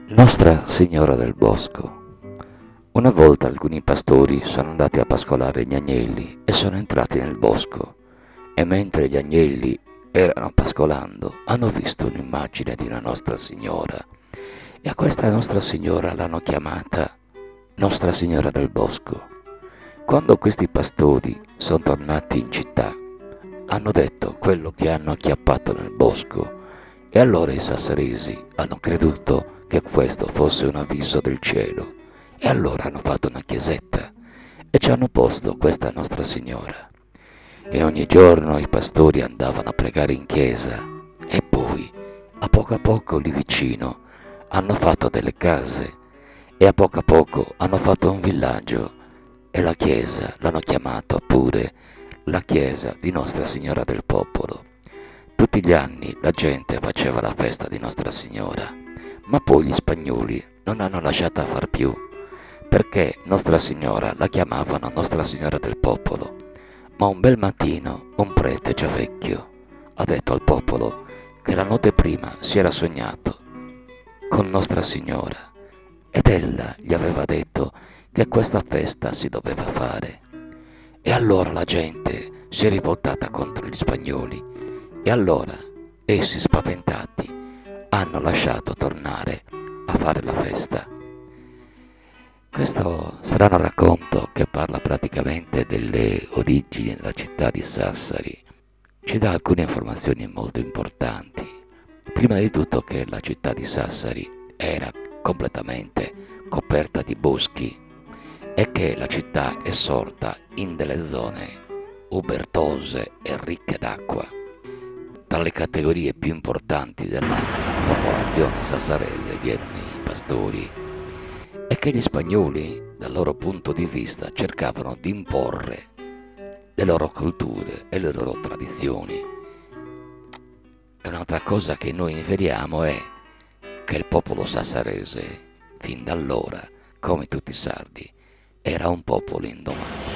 Nostra Signora del Bosco. Una volta alcuni pastori sono andati a pascolare gli agnelli e sono entrati nel bosco e mentre gli agnelli erano pascolando hanno visto un'immagine di una Nostra Signora e a questa Nostra Signora l'hanno chiamata Nostra Signora del Bosco. Quando questi pastori sono tornati in città hanno detto quello che hanno acchiappato nel bosco e allora i sassaresi hanno creduto che questo fosse un avviso del cielo e allora hanno fatto una chiesetta e ci hanno posto questa Nostra Signora. E ogni giorno i pastori andavano a pregare in chiesa e poi, a poco lì vicino, hanno fatto delle case e a poco hanno fatto un villaggio e la chiesa l'hanno chiamata pure la chiesa di Nostra Signora del Popolo. Tutti gli anni la gente faceva la festa di Nostra Signora, ma poi gli spagnoli non hanno lasciata far più, perché Nostra Signora la chiamavano Nostra Signora del Popolo. Ma un bel mattino un prete già vecchio ha detto al popolo che la notte prima si era sognato con Nostra Signora ed ella gli aveva detto che questa festa si doveva fare. E allora la gente si è rivoltata contro gli spagnoli e allora essi spaventati hanno lasciato tornare a fare la festa. Questo strano racconto che parla praticamente delle origini della città di Sassari ci dà alcune informazioni molto importanti. Prima di tutto che la città di Sassari era completamente coperta di boschi e che la città è sorta in delle zone ubertose e ricche d'acqua. Tra le categorie più importanti della popolazione sassarese vi erano i pastori e che gli spagnoli, dal loro punto di vista, cercavano di imporre le loro culture e le loro tradizioni. E un'altra cosa che noi inferriamo è che il popolo sassarese, fin da allora, come tutti i sardi, era un popolo indomabile.